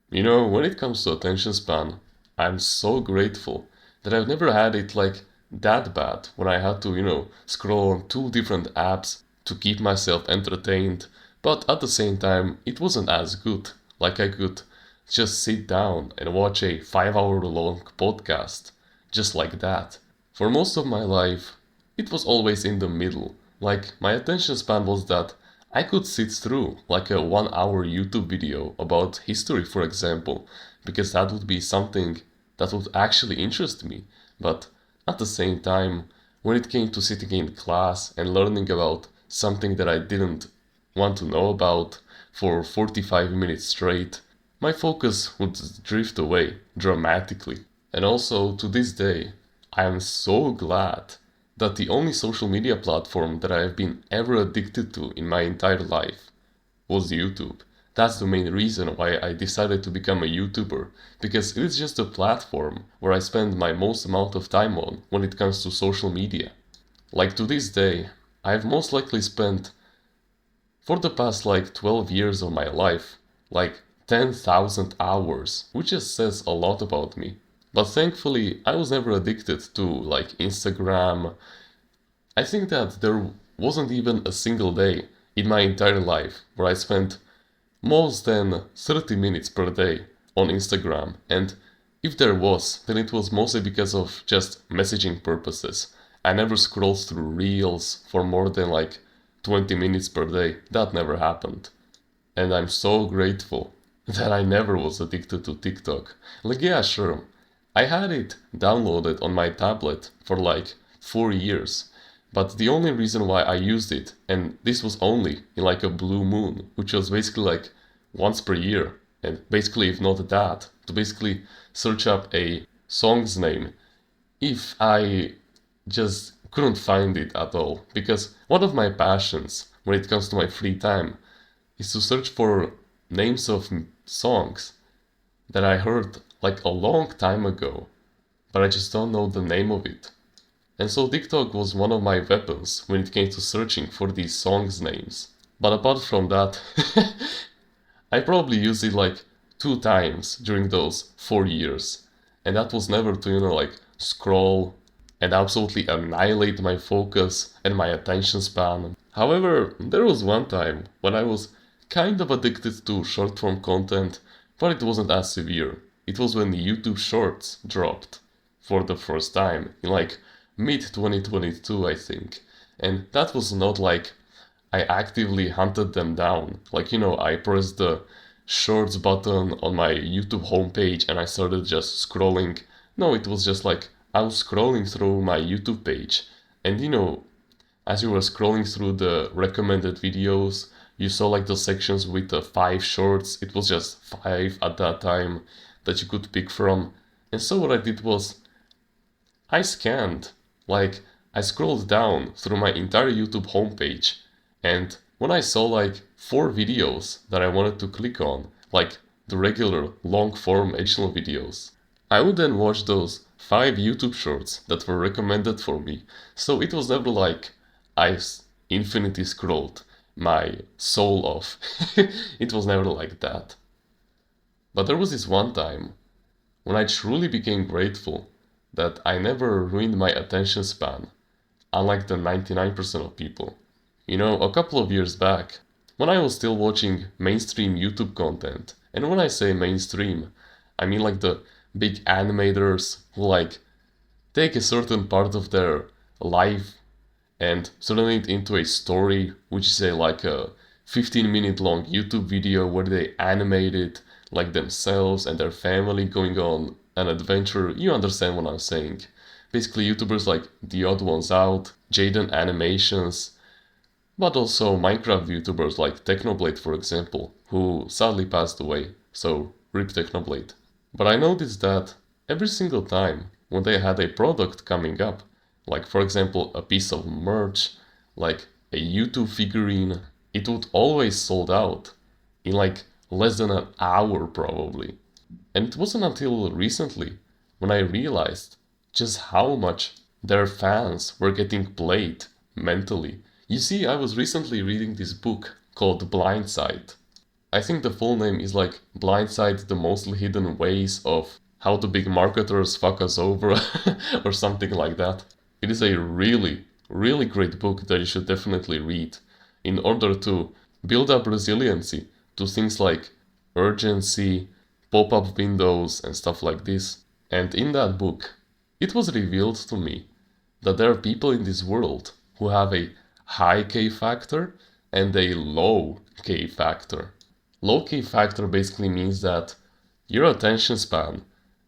When it comes to attention span, I'm so grateful that I've never had it like that bad when I had to, scroll on two different apps to keep myself entertained, but at the same time, it wasn't as good. Like I could just sit down and watch a 5 hour long podcast, just like that. For most of my life, it was always in the middle. Like my attention span was that I could sit through like a 1 hour YouTube video about history, for example, because that would be something that would actually interest me. But at the same time, when it came to sitting in class and learning about something that I didn't want to know about for 45 minutes straight, my focus would drift away dramatically. And also, to this day, I am so glad that the only social media platform that I have been ever addicted to in my entire life was YouTube. That's the main reason why I decided to become a YouTuber, because it is just a platform where I spend my most amount of time on when it comes to social media. Like to this day, I've most likely spent for the past like 12 years of my life, like 10,000 hours, which just says a lot about me. But thankfully, I was never addicted to like Instagram. I think that there wasn't even a single day in my entire life where I spent more than 30 minutes per day on Instagram, and if there was, then it was mostly because of just messaging purposes. I never scrolled through reels for more than like 20 minutes per day. That never happened. And I'm so grateful that I never was addicted to TikTok. Like, yeah, sure, I had it downloaded on my tablet for like 4 years. But the only reason why I used it, and this was only in like a blue moon, which was basically like once per year, and basically if not that, to basically search up a song's name if I just couldn't find it at all. Because one of my passions when it comes to my free time is to search for names of songs that I heard like a long time ago, but I just don't know the name of it. And so TikTok was one of my weapons when it came to searching for these songs names. But apart from that, I probably used it like 2 times during those 4 years. And that was never to, like scroll and absolutely annihilate my focus and my attention span. However, there was one time when I was kind of addicted to short form content, but it wasn't as severe. It was when YouTube Shorts dropped for the first time in like mid 2022, I think. And that was not like I actively hunted them down. Like, I pressed the shorts button on my YouTube homepage and I started just scrolling. No, it was just like I was scrolling through my YouTube page. And as you were scrolling through the recommended videos, you saw like the sections with the 5 shorts. It was just 5 at that time that you could pick from. And so what I did was I scanned, like I scrolled down through my entire YouTube homepage, and when I saw like 4 videos that I wanted to click on, like the regular long form educational videos, I would then watch those 5 YouTube shorts that were recommended for me. So it was never like infinity scrolled my soul off. It was never like that. But there was this one time when I truly became grateful that I never ruined my attention span, unlike the 99% of people. A couple of years back, when I was still watching mainstream YouTube content, and when I say mainstream, I mean like the big animators who like take a certain part of their life and turn it into a story, which is like a 15-minute long YouTube video where they animate it like themselves and their family going on an adventure. You understand what I'm saying. Basically, YouTubers like The Odd Ones Out, Jaden Animations, but also Minecraft YouTubers like Technoblade, for example, who sadly passed away, so RIP Technoblade. But I noticed that every single time when they had a product coming up, like for example a piece of merch, like a YouTube figurine, it would always sold out in like less than an hour probably. And it wasn't until recently when I realized just how much their fans were getting played mentally. You see, I was recently reading this book called Blindside, I think the full name is like Blindside, the Mostly Hidden Ways of How the Big Marketers Fuck Us Over or something like that. It is a really, really great book that you should definitely read in order to build up resiliency to things like urgency, pop-up windows and stuff like this. And in that book, it was revealed to me that there are people in this world who have a high K factor and a low K factor. Low K factor basically means that your attention span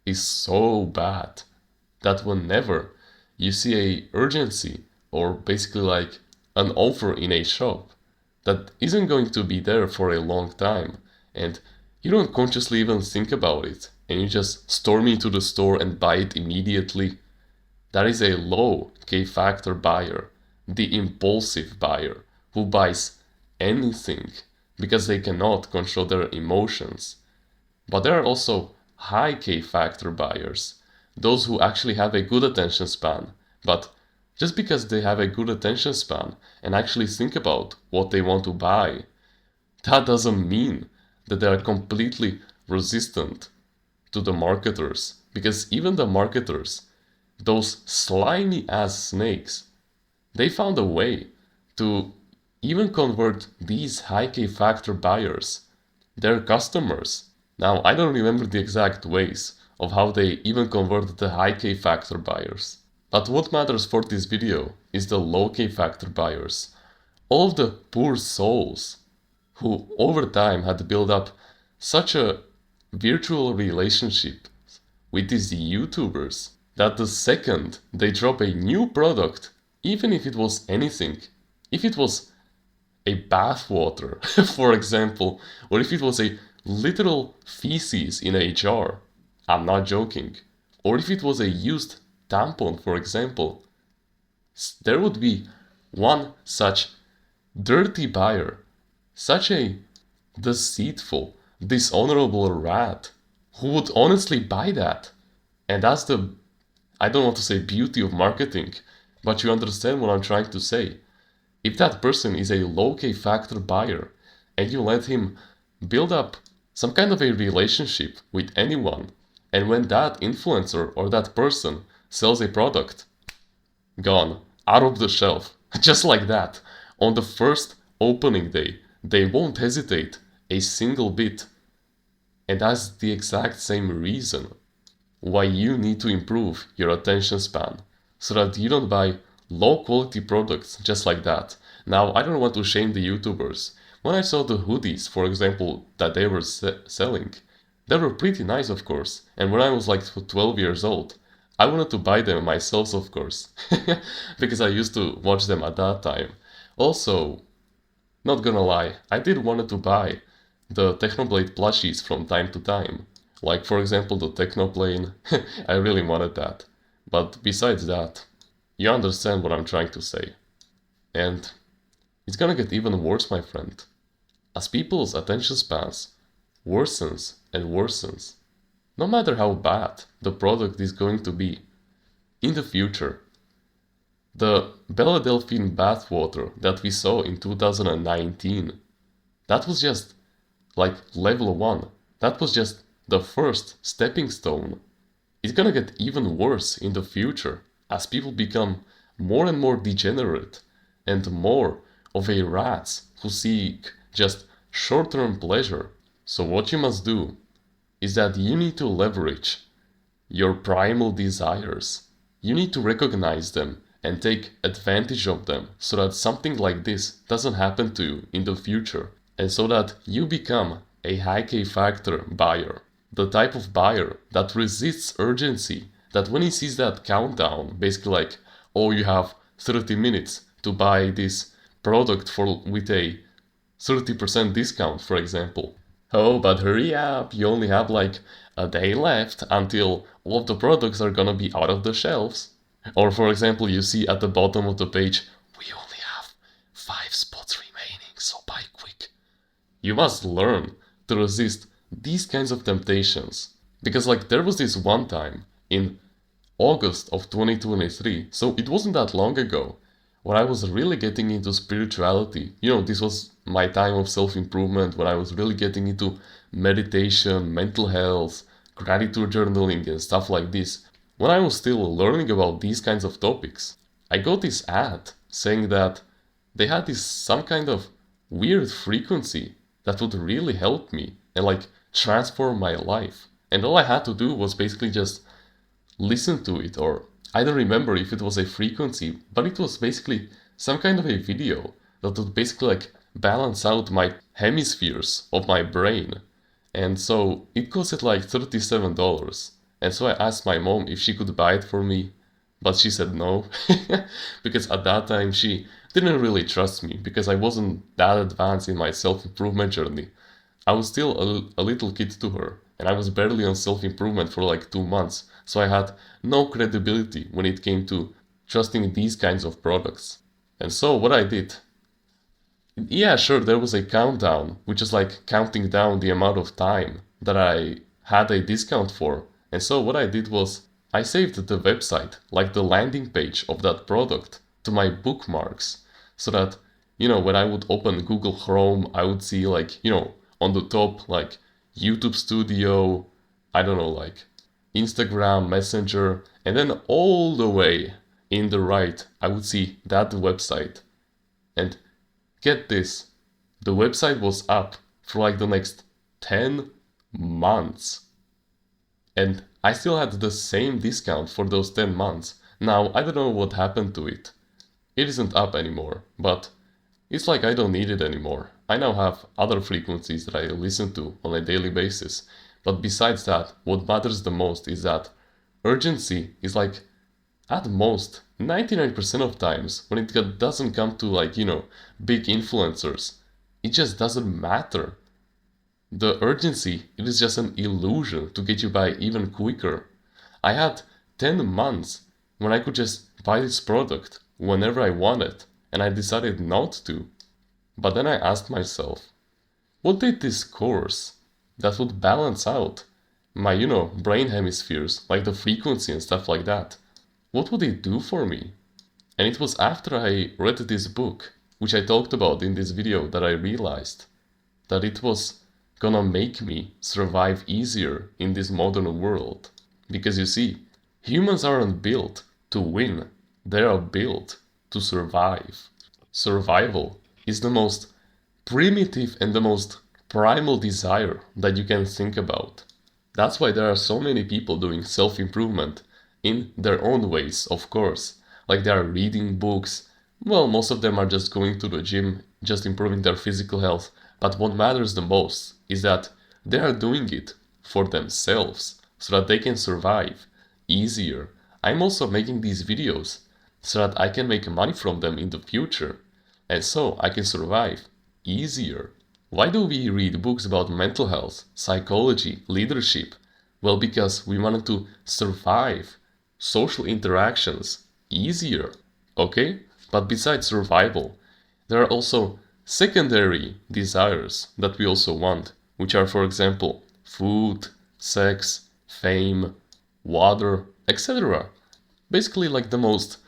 is so bad that whenever you see a urgency or basically like an offer in a shop that isn't going to be there for a long time and you don't consciously even think about it and you just storm into the store and buy it immediately, that is a low K factor buyer, the impulsive buyer who buys anything because they cannot control their emotions. But there are also high K factor buyers, those who actually have a good attention span, but just because they have a good attention span and actually think about what they want to buy, that doesn't mean that they are completely resistant to the marketers, because even the marketers, those slimy ass snakes, they found a way to even convert these high K factor buyers, their customers. Now, I don't remember the exact ways of how they even converted the high K factor buyers. But what matters for this video is the low K factor buyers. All of the poor souls who over time had built up such a virtual relationship with these YouTubers that the second they drop a new product, even if it was anything, if it was a bathwater, for example, or if it was a literal feces in a jar, I'm not joking, or if it was a used tampon, for example, there would be one such dirty buyer, such a deceitful, dishonorable rat who would honestly buy that. And that's the, I don't want to say beauty of marketing, but you understand what I'm trying to say. If that person is a low K factor buyer and you let him build up some kind of a relationship with anyone, and when that influencer or that person sells a product, gone, out of the shelf, just like that, on the first opening day, they won't hesitate a single bit. And that's the exact same reason why you need to improve your attention span, so that you don't buy low quality products just like that. Now, I don't want to shame the YouTubers. When I saw the hoodies, for example, that they were selling, they were pretty nice, of course. And when I was like 12 years old, I wanted to buy them myself, of course, because I used to watch them at that time. Also, not gonna lie, I did wanted to buy the Technoblade plushies from time to time. Like for example the Technoplane, I really wanted that. But besides that, you understand what I'm trying to say. And it's gonna get even worse, my friend. As people's attention spans worsens and worsens, no matter how bad the product is going to be, in the future, the Bella Delphine bathwater that we saw in 2019, that was just like level 1. That was just the first stepping stone. It's gonna get even worse in the future as people become more and more degenerate and more of a rats who seek just short-term pleasure. So what you must do is that you need to leverage your primal desires. You need to recognize them and take advantage of them so that something like this doesn't happen to you in the future, and so that you become a high K factor buyer, the type of buyer that resists urgency, that when he sees that countdown, basically like, oh, you have 30 minutes to buy this product with a 30% discount, for example. Oh, but hurry up, you only have like a day left until all of the products are gonna be out of the shelves. Or for example, you see at the bottom of the page, we only have 5 spots remaining, so buy quick. You must learn to resist these kinds of temptations. Because like there was this one time in August of 2023, so it wasn't that long ago, when I was really getting into spirituality. This was my time of self-improvement when I was really getting into meditation, mental health, gratitude journaling, and stuff like this. When I was still learning about these kinds of topics, I got this ad saying that they had this some kind of weird frequency that would really help me and like transform my life. And all I had to do was basically just listen to it, or I don't remember if it was a frequency, but it was basically some kind of a video that would basically like balance out my hemispheres of my brain. And so it costed like $37. And so I asked my mom if she could buy it for me, but she said no, because at that time she didn't really trust me because I wasn't that advanced in my self-improvement journey. I was still a little kid to her, and I was barely on self-improvement for like 2 months, so I had no credibility when it came to trusting these kinds of products. And so what I did, yeah, sure, there was a countdown, which is like counting down the amount of time that I had a discount for. And so what I did was I saved the website, like the landing page of that product, to my bookmarks, so that, when I would open Google Chrome, I would see like, on the top, like YouTube Studio, I don't know, like Instagram, Messenger, and then all the way in the right, I would see that website. And get this, the website was up for like the next 10 months. And I still had the same discount for those 10 months. Now, I don't know what happened to it. It isn't up anymore, but it's like I don't need it anymore. I now have other frequencies that I listen to on a daily basis. But besides that, what matters the most is that urgency is like, at most, 99% of times, when it doesn't come to like, big influencers, it just doesn't matter. The urgency, it is just an illusion to get you by even quicker. I had 10 months when I could just buy this product whenever I wanted, and I decided not to. But then I asked myself, what did this course that would balance out my, brain hemispheres, like the frequency and stuff like that, what would it do for me? And it was after I read this book, which I talked about in this video, that I realized that it was gonna make me survive easier in this modern world. Because you see, humans aren't built to win, they are built to survive. Survival is the most primitive and the most primal desire that you can think about. That's why there are so many people doing self-improvement in their own ways, of course. Like they are reading books, well, most of them are just going to the gym, just improving their physical health. But what matters the most is that they are doing it for themselves, so that they can survive easier. I'm also making these videos so that I can make money from them in the future, and so I can survive easier. Why do we read books about mental health, psychology, leadership? Well, because we wanted to survive social interactions easier, okay? But besides survival, there are also secondary desires that we also want, which are, for example, food, sex, fame, water, etc. Basically like the most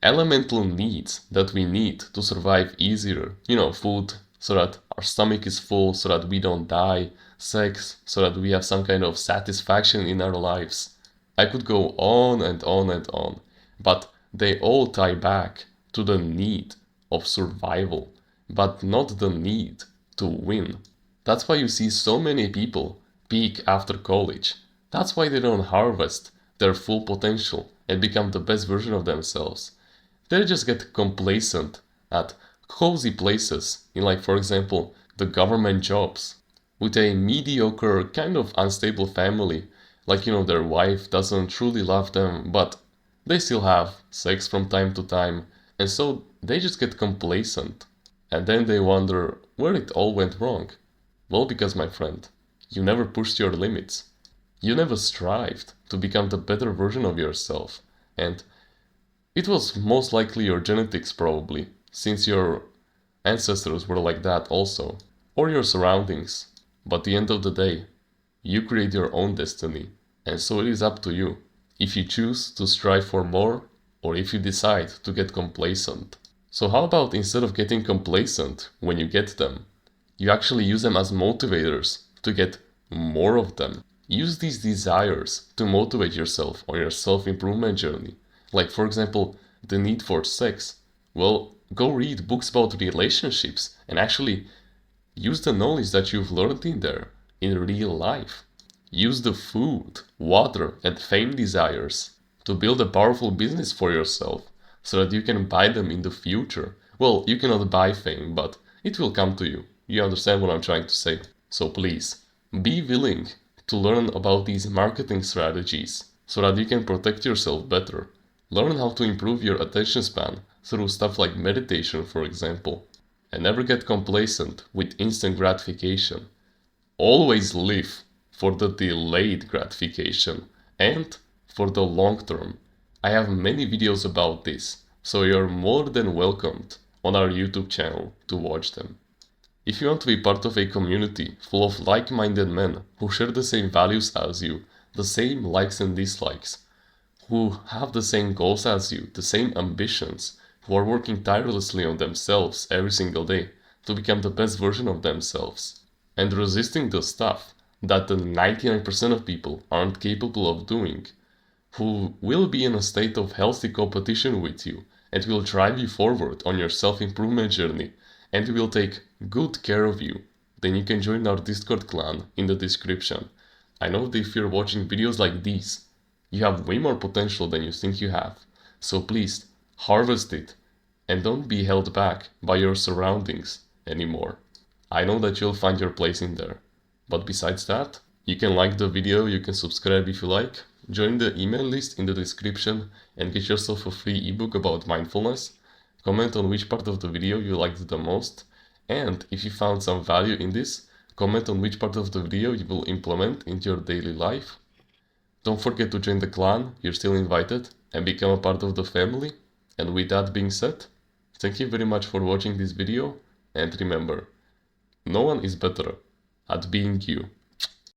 elemental needs that we need to survive easier. Food, so that our stomach is full, so that we don't die. Sex, so that we have some kind of satisfaction in our lives. I could go on and on and on, but they all tie back to the need of survival, but not the need to win. That's why you see so many people peak after college. That's why they don't harvest their full potential and become the best version of themselves. They just get complacent at cozy places in, like, for example, the government jobs, with a mediocre, kind of unstable family. Like, their wife doesn't truly love them, but they still have sex from time to time, and so they just get complacent. And then they wonder where it all went wrong. Well, because, my friend, you never pushed your limits. You never strived to become the better version of yourself. And it was most likely your genetics, probably, since your ancestors were like that also, or your surroundings. But at the end of the day, you create your own destiny, and so it is up to you. If you choose to strive for more, or if you decide to get complacent. So how about instead of getting complacent when you get them, you actually use them as motivators to get more of them. Use these desires to motivate yourself on your self-improvement journey. Like for example, the need for sex. Well, go read books about relationships and actually use the knowledge that you've learned in there in real life. Use the food, water, and fame desires to build a powerful business for yourself so that you can buy them in the future. Well, you cannot buy fame, but it will come to you. You understand what I'm trying to say. So please, be willing to learn about these marketing strategies so that you can protect yourself better. Learn how to improve your attention span through stuff like meditation, for example. And never get complacent with instant gratification. Always live for the delayed gratification and for the long term. I have many videos about this, so you're more than welcomed on our YouTube channel to watch them. If you want to be part of a community full of like-minded men who share the same values as you, the same likes and dislikes, who have the same goals as you, the same ambitions, who are working tirelessly on themselves every single day to become the best version of themselves, and resisting the stuff that the 99% of people aren't capable of doing, who will be in a state of healthy competition with you and will drive you forward on your self-improvement journey and will take good care of you, then you can join our Discord clan in the description. I know that if you're watching videos like these, you have way more potential than you think you have, so please harvest it and don't be held back by your surroundings anymore. I know that you'll find your place in there. But besides that, you can like the video, you can subscribe if you like, join the email list in the description and get yourself a free ebook about mindfulness, comment on which part of the video you liked the most, and if you found some value in this, comment on which part of the video you will implement into your daily life. Don't forget to join the clan, you're still invited, and become a part of the family. And with that being said, thank you very much for watching this video, and remember, no one is better at being you